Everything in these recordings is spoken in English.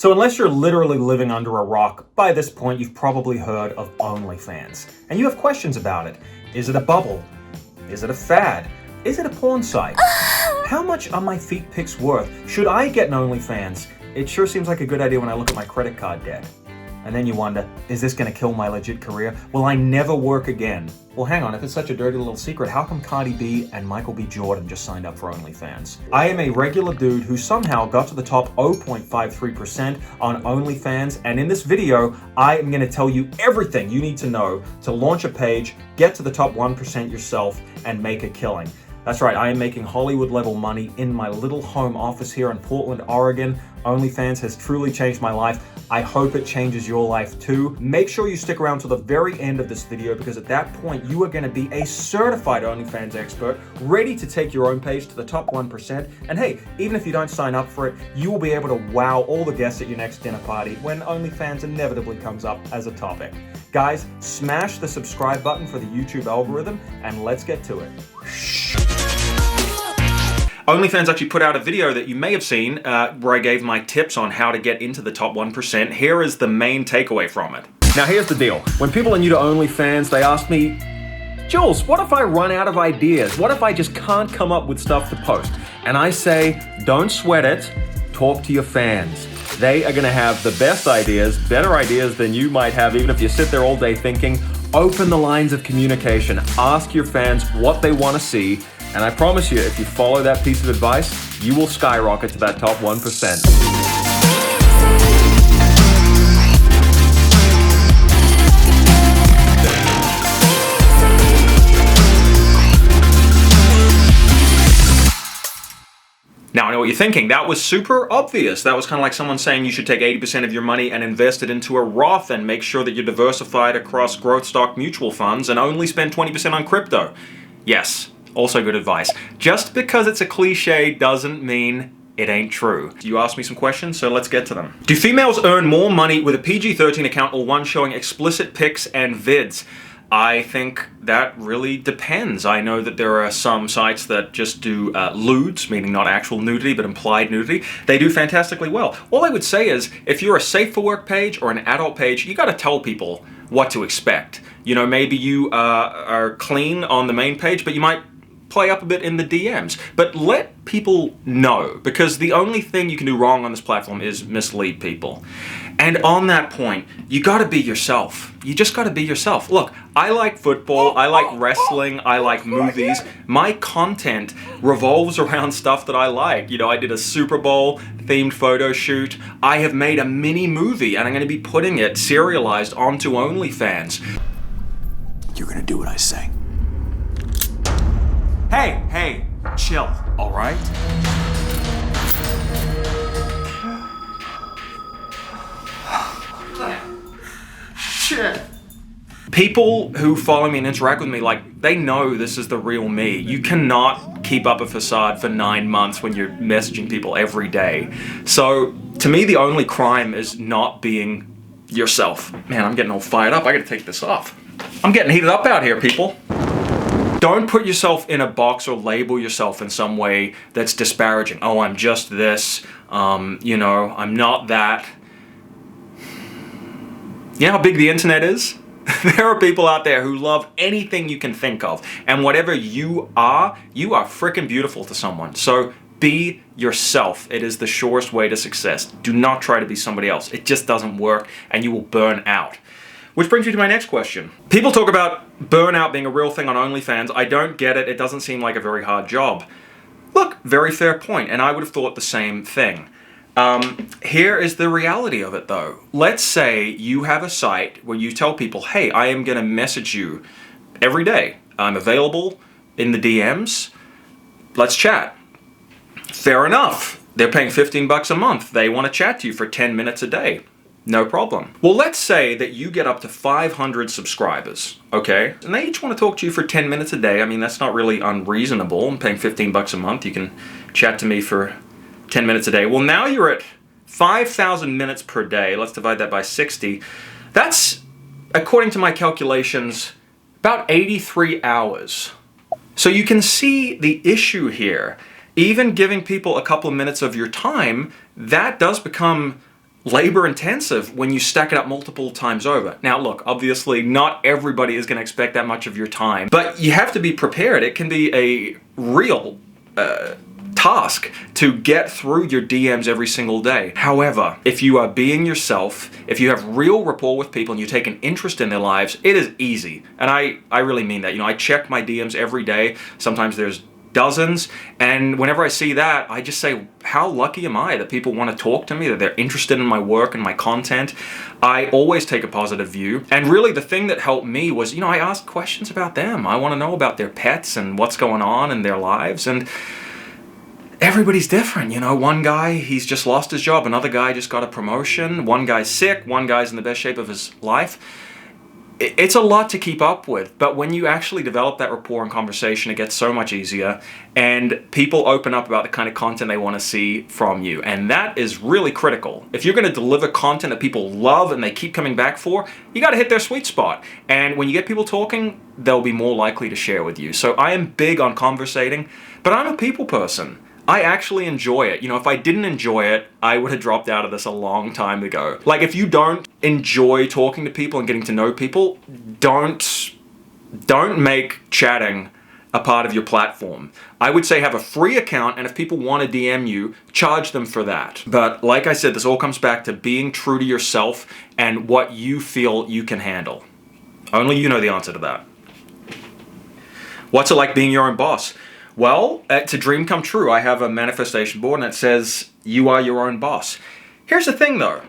So unless you're literally living under a rock, by this point you've probably heard of OnlyFans. And you have questions about it. Is it a bubble? Is it a fad? Is it a porn site? How much are my feet pics worth? Should I get an OnlyFans? It sure seems like a good idea when I look at my credit card debt. And then you wonder, is this gonna kill my legit career? Will I never work again? Well, hang on, if it's such a dirty little secret, how come Cardi B and Michael B. Jordan just signed up for OnlyFans? I am a regular dude who somehow got to the top 0.53% on OnlyFans, and in this video, I am gonna tell you everything you need to know to launch a page, get to the top 1% yourself, and make a killing. That's right, I am making Hollywood-level money in my little home office here in Portland, Oregon. OnlyFans has truly changed my life. I hope it changes your life too. Make sure you stick around to the very end of this video because at that point, you are gonna be a certified OnlyFans expert, ready to take your own page to the top 1%. And hey, even if you don't sign up for it, you will be able to wow all the guests at your next dinner party when OnlyFans inevitably comes up as a topic. Guys, smash the subscribe button for the YouTube algorithm and let's get to it. OnlyFans actually put out a video that you may have seen where I gave my tips on how to get into the top 1%. Here is the main takeaway from it. Now here's the deal. When people are new to OnlyFans, they ask me, Jules, what if I run out of ideas? What if I just can't come up with stuff to post? And I say, don't sweat it, talk to your fans. They are gonna have the best ideas, better ideas than you might have even if you sit there all day thinking. Open the lines of communication. Ask your fans what they wanna see. And I promise you, if you follow that piece of advice, you will skyrocket to that top 1%. Now, I know what you're thinking. That was super obvious. That was kind of like someone saying you should take 80% of your money and invest it into a Roth and make sure that you're diversified across growth stock mutual funds and only spend 20% on crypto. Yes. Also good advice. Just because it's a cliche doesn't mean it ain't true. You asked me some questions, so let's get to them. Do females earn more money with a PG-13 account or one showing explicit pics and vids? I think that really depends. I know that there are some sites that just do lewds, meaning not actual nudity, but implied nudity. They do fantastically well. All I would say is, if you're a safe for work page or an adult page, you gotta tell people what to expect. You know, maybe you are clean on the main page, but you might play up a bit in the DMs, but let people know, because the only thing you can do wrong on this platform is mislead people. And on that point, you gotta be yourself. You just gotta be yourself. Look, I like football, I like wrestling, I like movies. My content revolves around stuff that I like. You know, I did a Super Bowl themed photo shoot. I have made a mini movie and I'm gonna be putting it serialized onto OnlyFans. You're gonna do what I say. Hey, chill, all right? Shit. People who follow me and interact with me, like, they know this is the real me. You cannot keep up a facade for 9 months when you're messaging people every day. So, to me, the only crime is not being yourself. Man, I'm getting all fired up. I gotta take this off. I'm getting heated up out here, people. Don't put yourself in a box or label yourself in some way that's disparaging. Oh, I'm just this, you know, I'm not that. You know how big the internet is? There are people out there who love anything you can think of. And whatever you are freaking beautiful to someone. So be yourself. It is the surest way to success. Do not try to be somebody else. It just doesn't work and you will burn out. Which brings me to my next question. People talk about burnout being a real thing on OnlyFans. I don't get it. It doesn't seem like a very hard job. Look, very fair point, and I would have thought the same thing. Here is the reality of it, though. Let's say you have a site where you tell people, hey, I am going to message you every day. I'm available in the DMs. Let's chat. Fair enough. They're paying $15 a month. They want to chat to you for 10 minutes a day. No problem. Well, let's say that you get up to 500 subscribers, okay? And they each want to talk to you for 10 minutes a day. I mean, that's not really unreasonable. I'm paying $15 a month. You can chat to me for 10 minutes a day. Well, now you're at 5,000 minutes per day. Let's divide that by 60. That's, according to my calculations, about 83 hours. So you can see the issue here. Even giving people a couple of minutes of your time, that does become labor intensive when you stack it up multiple times over. Now look, obviously not everybody is going to expect that much of your time, but you have to be prepared. It can be a real task to get through your DMs every single day. However, if you are being yourself, if you have real rapport with people and you take an interest in their lives, it is easy. And I really mean that. You know, I check my DMs every day. Sometimes there's dozens, and whenever I see that, I just say, how lucky am I that people want to talk to me, that they're interested in my work and my content. I always take a positive view, and really the thing that helped me was, you know, I asked questions about them. I want to know about their pets and what's going on in their lives, and everybody's different. You know, one guy, he's just lost his job, another guy just got a promotion, one guy's sick, one guy's in the best shape of his life. It's a lot to keep up with, but when you actually develop that rapport and conversation, it gets so much easier, and people open up about the kind of content they want to see from you, and that is really critical. If you're going to deliver content that people love and they keep coming back for, you got to hit their sweet spot, and when you get people talking, they'll be more likely to share with you. So I am big on conversating, but I'm a people person. I actually enjoy it. You know, if I didn't enjoy it, I would have dropped out of this a long time ago. Like, if you don't enjoy talking to people and getting to know people, don't make chatting a part of your platform. I would say have a free account, and if people want to DM you, charge them for that. But like I said, this all comes back to being true to yourself and what you feel you can handle. Only you know the answer to that. What's it like being your own boss? Well, it's a dream come true. I have a manifestation board and it says, you are your own boss. Here's the thing though.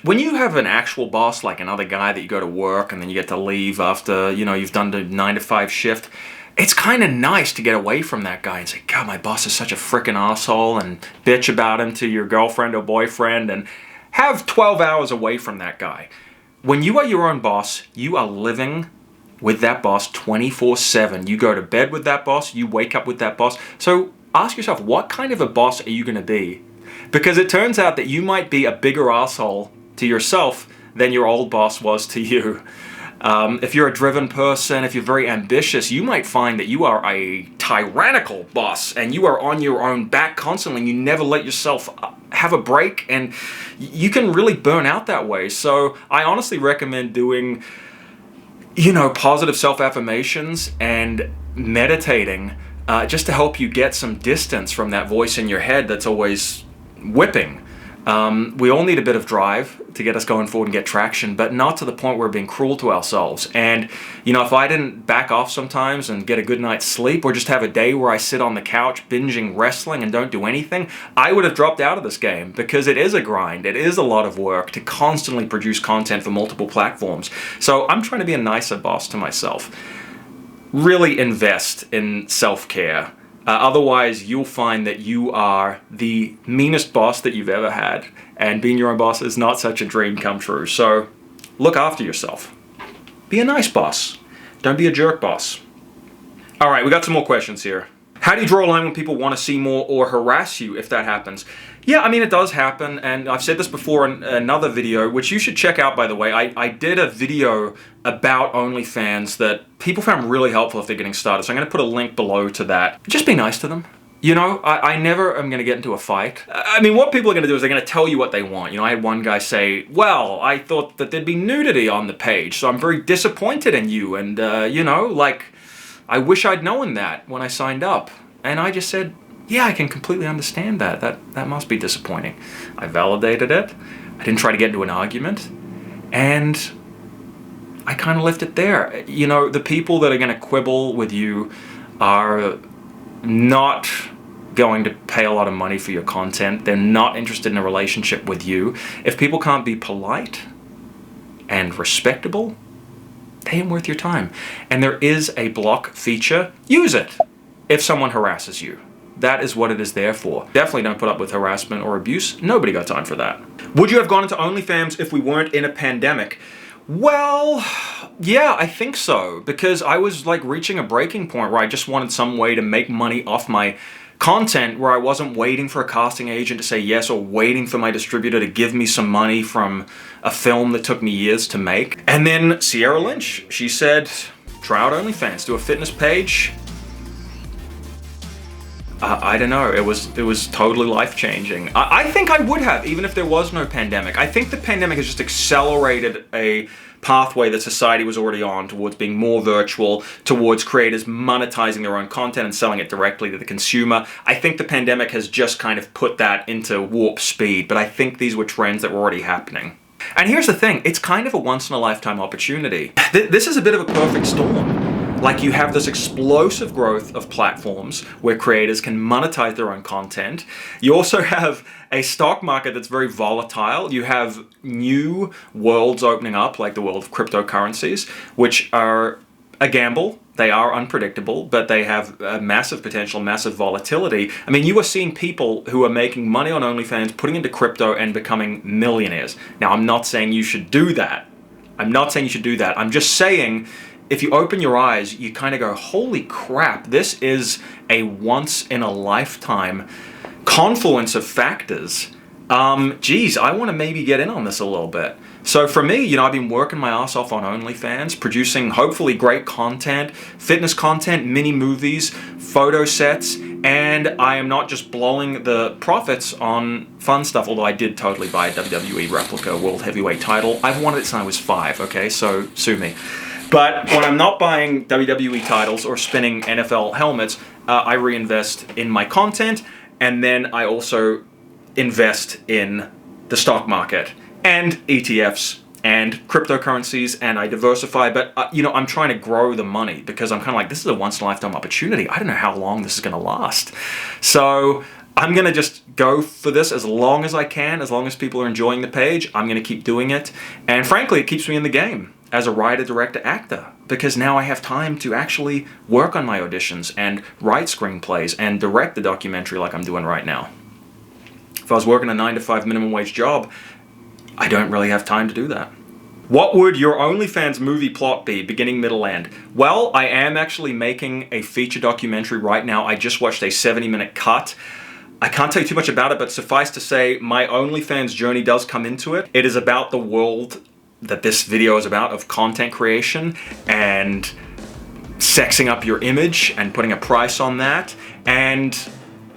When you have an actual boss, like another guy that you go to work and then you get to leave after, you know, you've done the 9 to 5 shift, it's kind of nice to get away from that guy and say, God, my boss is such a freaking asshole, and bitch about him to your girlfriend or boyfriend and have 12 hours away from that guy. When you are your own boss, you are living with that boss 24/7. You go to bed with that boss, you wake up with that boss. So ask yourself, what kind of a boss are you going to be? Because it turns out that you might be a bigger asshole to yourself than your old boss was to you. If you're a driven person, if you're very ambitious, you might find that you are a tyrannical boss and you are on your own back constantly and you never let yourself have a break, and you can really burn out that way. So I honestly recommend doing, you know, positive self-affirmations and meditating just to help you get some distance from that voice in your head that's always whipping. We all need a bit of drive to get us going forward and get traction, but not to the point where we're being cruel to ourselves. And, you know, if I didn't back off sometimes and get a good night's sleep, or just have a day where I sit on the couch binging wrestling and don't do anything, I would have dropped out of this game, because it is a grind. It is a lot of work to constantly produce content for multiple platforms. So I'm trying to be a nicer boss to myself. Really invest in self-care. Otherwise, you'll find that you are the meanest boss that you've ever had, and being your own boss is not such a dream come true. So look after yourself. Be a nice boss. Don't be a jerk boss. All right, we got some more questions here. How do you draw a line when people want to see more or harass you if that happens? Yeah, I mean, it does happen, and I've said this before in another video, which you should check out, by the way. I did a video about OnlyFans that people found really helpful if they're getting started, so I'm going to put a link below to that. Just be nice to them. You know, I never am going to get into a fight. I mean, what people are going to do is they're going to tell you what they want. You know, I had one guy say, well, I thought that there'd be nudity on the page, so I'm very disappointed in you, and, you know, like, I wish I'd known that when I signed up. And I just said, yeah, I can completely understand that. That must be disappointing. I validated it. I didn't try to get into an argument. And I kind of left it there. You know, the people that are going to quibble with you are not going to pay a lot of money for your content. They're not interested in a relationship with you. If people can't be polite and respectable, they ain't worth your time. And there is a block feature. Use it if someone harasses you. That is what it is there for. Definitely don't put up with harassment or abuse. Nobody got time for that. Would you have gone into OnlyFans if we weren't in a pandemic? Well, yeah, I think so. Because I was like reaching a breaking point where I just wanted some way to make money off my content, where I wasn't waiting for a casting agent to say yes, or waiting for my distributor to give me some money from a film that took me years to make. And then Sierra Lynch, she said, try out OnlyFans, do a fitness page. I don't know. It was totally life-changing. I think I would have, even if there was no pandemic. I think the pandemic has just accelerated a pathway that society was already on towards being more virtual, towards creators monetizing their own content and selling it directly to the consumer. I think the pandemic has just kind of put that into warp speed, but I think these were trends that were already happening. And here's the thing, it's kind of a once-in-a-lifetime opportunity. This is a bit of a perfect storm. Like, you have this explosive growth of platforms where creators can monetize their own content. You also have a stock market that's very volatile. You have new worlds opening up, like the world of cryptocurrencies, which are a gamble. They are unpredictable, but they have a massive potential, massive volatility. I mean, you are seeing people who are making money on OnlyFans, putting into crypto and becoming millionaires. Now, I'm not saying you should do that. I'm just saying, if you open your eyes, you kind of go, holy crap, this is a once-in-a-lifetime confluence of factors. Geez, I want to maybe get in on this a little bit. So for me, I've been working my ass off on OnlyFans, producing hopefully great content, fitness content, mini movies, photo sets, and I am not just blowing the profits on fun stuff, although I did totally buy a WWE replica World Heavyweight title. I've wanted it since I was 5, okay, so sue me. But when I'm not buying WWE titles or spinning NFL helmets, I reinvest in my content, and then I also invest in the stock market and ETFs and cryptocurrencies, and I diversify. But I'm trying to grow the money because I'm kind of like, this is a once-in-a-lifetime opportunity. I don't know how long this is going to last. So I'm going to just go for this as long as I can, as long as people are enjoying the page. I'm going to keep doing it. And frankly, it keeps me in the game as a writer, director, actor, because now I have time to actually work on my auditions and write screenplays and direct the documentary like I'm doing right now. If I was working a 9-to-5 minimum wage job, I don't really have time to do that. What would your OnlyFans movie plot be, beginning, middle, end? Well, I am actually making a feature documentary right now. I just watched a 70-minute cut. I can't tell you too much about it, but suffice to say, my OnlyFans journey does come into it. It is about the world that this video is about, of content creation and sexing up your image and putting a price on that, and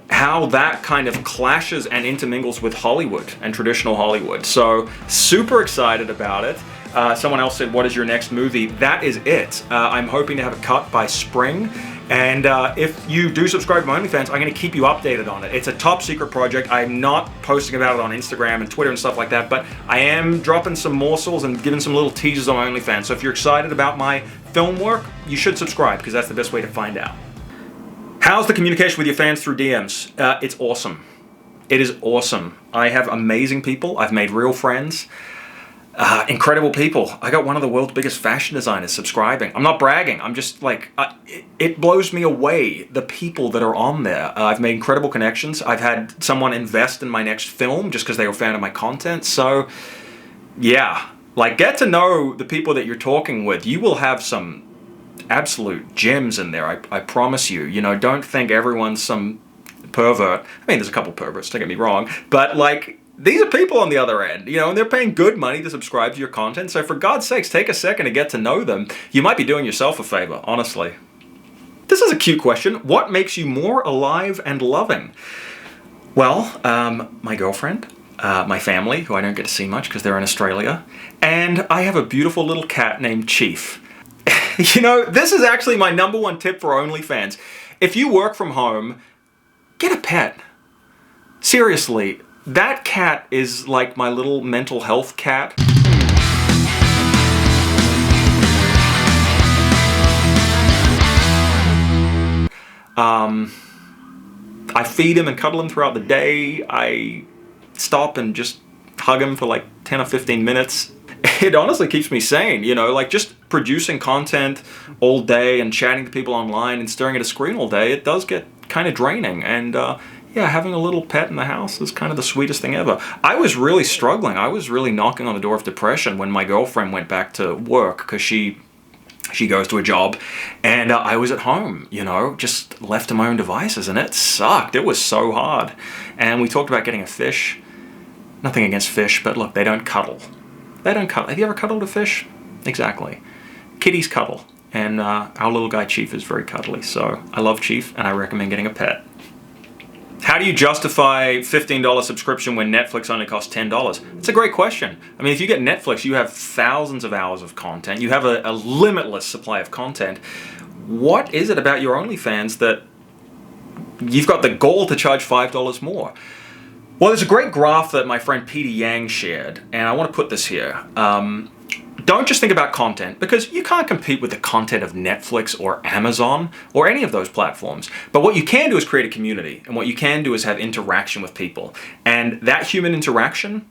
how that kind of clashes and intermingles with Hollywood and traditional Hollywood. So super excited about it. Someone else said, what is your next movie? That is it. I'm hoping to have it cut by spring. And if you do subscribe to my OnlyFans, I'm going to keep you updated on it. It's a top secret project. I'm not posting about it on Instagram and Twitter and stuff like that, but I am dropping some morsels and giving some little teasers on my OnlyFans. So if you're excited about my film work, you should subscribe, because that's the best way to find out. How's the communication with your fans through DMs? It's awesome. It is awesome. I have amazing people. I've made real friends. Incredible people. I got one of the world's biggest fashion designers subscribing. I'm not bragging. I'm just like, it blows me away, the people that are on there. I've made incredible connections. I've had someone invest in my next film just because they were a fan of my content. So, yeah. Like, get to know the people that you're talking with. You will have some absolute gems in there, I promise you. Don't think everyone's some pervert. I mean, there's a couple perverts, don't get me wrong. But, like, these are people on the other end, and they're paying good money to subscribe to your content. So for God's sakes, take a second to get to know them. You might be doing yourself a favor, honestly. This is a cute question. What makes you more alive and loving? Well, my girlfriend, my family, who I don't get to see much because they're in Australia, and I have a beautiful little cat named Chief. This is actually my #1 tip for OnlyFans. If you work from home, get a pet. Seriously. That cat is like my little mental health cat. I feed him and cuddle him throughout the day. I stop and just hug him for like 10 or 15 minutes. It honestly keeps me sane, like just producing content all day and chatting to people online and staring at a screen all day, it does get kind of draining. And yeah, having a little pet in the house is kind of the sweetest thing ever. I was really struggling. I was really knocking on the door of depression when my girlfriend went back to work, because she goes to a job, and I was at home, just left to my own devices, and it sucked. It was so hard. And we talked about getting a fish. Nothing against fish, but look, they don't cuddle. They don't cuddle. Have you ever cuddled a fish? Exactly. Kitties cuddle. And our little guy Chief is very cuddly. So I love Chief, and I recommend getting a pet. How do you justify $15 subscription when Netflix only costs $10? It's a great question. I mean, if you get Netflix, you have thousands of hours of content. You have a limitless supply of content. What is it about your OnlyFans that you've got the gall to charge $5 more? Well, there's a great graph that my friend Peter Yang shared, and I want to put this here. Don't just think about content, because you can't compete with the content of Netflix or Amazon or any of those platforms. But what you can do is create a community, and what you can do is have interaction with people. And that human interaction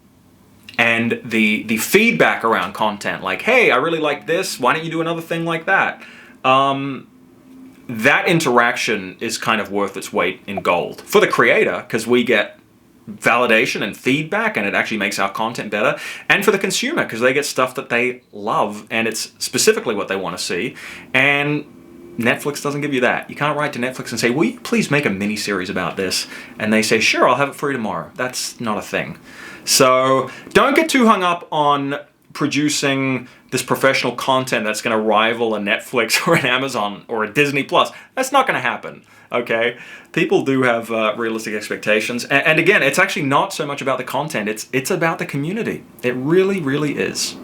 and the feedback around content, like, hey, I really like this, why don't you do another thing like that? That interaction is kind of worth its weight in gold. For the creator, because we get validation and feedback, and it actually makes our content better, and for the consumer, because they get stuff that they love, and it's specifically what they want to see, and Netflix doesn't give you that. You can't write to Netflix and say, will you please make a mini-series about this? And they say, sure, I'll have it for you tomorrow. That's not a thing. So don't get too hung up on producing this professional content that's going to rival a Netflix or an Amazon or a Disney Plus. That's not going to happen, okay? People do have realistic expectations. And again, it's actually not so much about the content. It's about the community. It really, really is.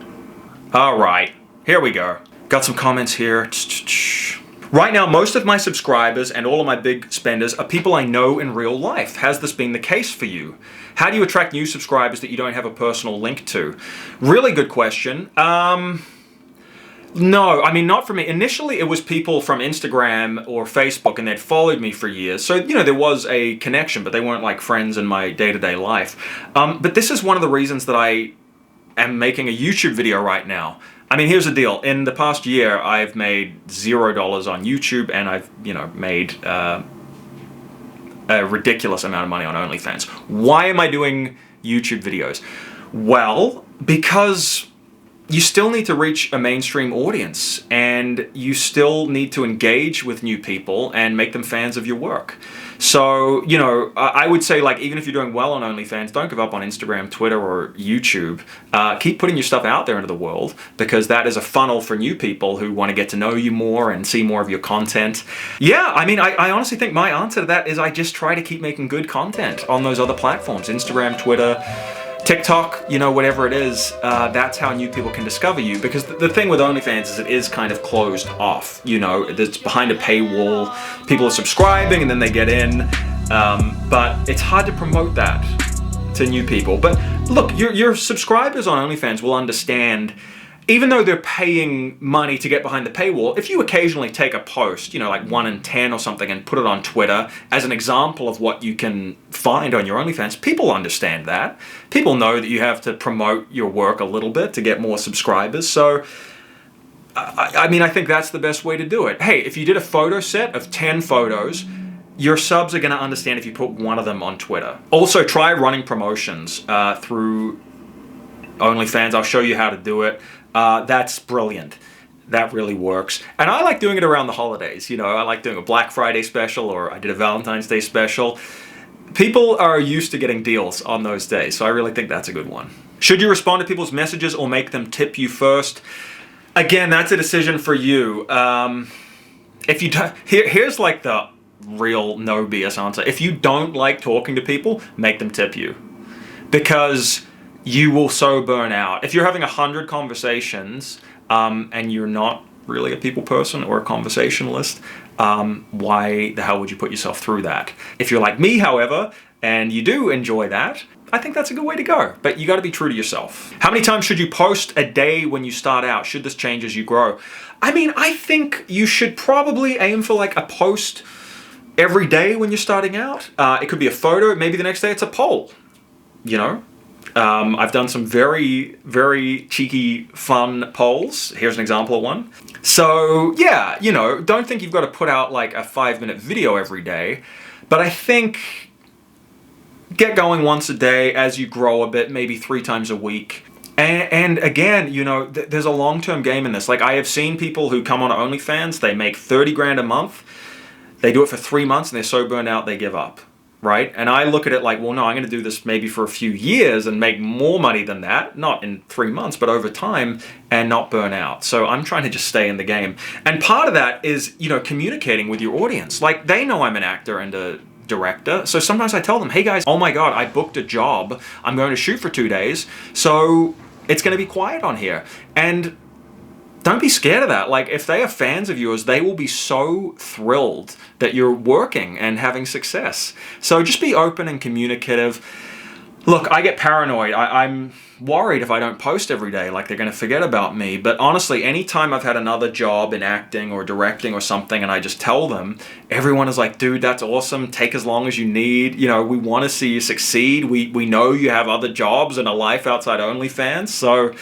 All right, here we go. Got some comments here. Right now, most of my subscribers and all of my big spenders are people I know in real life. Has this been the case for you? How do you attract new subscribers that you don't have a personal link to? Really good question. No, I mean, not for me. Initially, it was people from Instagram or Facebook, and they'd followed me for years. So, you know, there was a connection, but they weren't like friends in my day-to-day life. But this is one of the reasons that I am making a YouTube video right now. I mean, here's the deal. In the past year, I've made $0 on YouTube, and I've, you know, made a ridiculous amount of money on OnlyFans. Why am I doing YouTube videos? Well, because you still need to reach a mainstream audience, and you still need to engage with new people and make them fans of your work. So, you know, I would say, like, even if you're doing well on OnlyFans, don't give up on Instagram, Twitter, or YouTube. Keep putting your stuff out there into the world, because that is a funnel for new people who want to get to know you more and see more of your content. Yeah, I mean, I honestly think my answer to that is I just try to keep making good content on those other platforms, Instagram, Twitter, TikTok, you know, whatever it is. That's how new people can discover you, because the thing with OnlyFans is it is kind of closed off. You know, it's behind a paywall. People are subscribing and then they get in, but it's hard to promote that to new people. But look, your subscribers on OnlyFans will understand, even though they're paying money to get behind the paywall, if you occasionally take a post, you know, like 1 in 10 or something, and put it on Twitter as an example of what you can find on your OnlyFans, people understand that. People know that you have to promote your work a little bit to get more subscribers. So, I mean, I think that's the best way to do it. Hey, if you did a photo set of 10 photos, your subs are going to understand if you put one of them on Twitter. Also, try running promotions through OnlyFans. I'll show you how to do it. That's brilliant. That really works. And I like doing it around the holidays. You know, I like doing a Black Friday special, or I did a Valentine's Day special. People are used to getting deals on those days, so I really think that's a good one. Should you respond to people's messages or make them tip you first? Again, that's a decision for you. If you don't, here's like the real no BS answer. If you don't like talking to people, make them tip you, because you will so burn out. If you're having 100 conversations and you're not really a people person or a conversationalist, why the hell would you put yourself through that? If you're like me, however, and you do enjoy that, I think that's a good way to go. But you got to be true to yourself. How many times should you post a day when you start out? Should this change as you grow? I mean, I think you should probably aim for like a post every day when you're starting out. It could be a photo. Maybe the next day it's a poll, you know? I've done some very, very cheeky, fun polls. Here's an example of one. So yeah, you know, don't think you've got to put out like a 5-minute video every day, but I think get going once a day as you grow a bit, maybe 3 times a week. And again, you know, there's a long-term game in this. Like, I have seen people who come on OnlyFans, they make 30 grand a month, they do it for 3 months, and they're so burned out they give up. Right? And I look at it like, well, no, I'm going to do this maybe for a few years and make more money than that, not in 3 months, but over time, and not burn out. So I'm trying to just stay in the game. And part of that is, you know, communicating with your audience. Like, they know I'm an actor and a director. So sometimes I tell them, hey guys, oh my God, I booked a job. I'm going to shoot for 2 days. So it's going to be quiet on here. And don't be scared of that. Like, if they are fans of yours, they will be so thrilled that you're working and having success. So just be open and communicative. Look, I get paranoid. I'm worried if I don't post every day, like they're going to forget about me. But honestly, anytime I've had another job in acting or directing or something and I just tell them, everyone is like, dude, that's awesome. Take as long as you need. You know, we want to see you succeed. We know you have other jobs and a life outside OnlyFans. So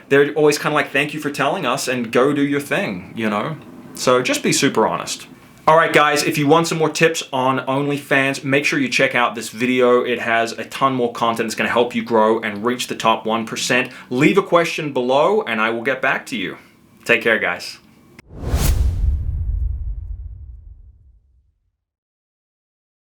they're always kind of like, thank you for telling us, and go do your thing, you know? So just be super honest. All right, guys, if you want some more tips on OnlyFans, make sure you check out this video. It has a ton more content that's going to help you grow and reach the top 1%. Leave a question below, and I will get back to you. Take care, guys.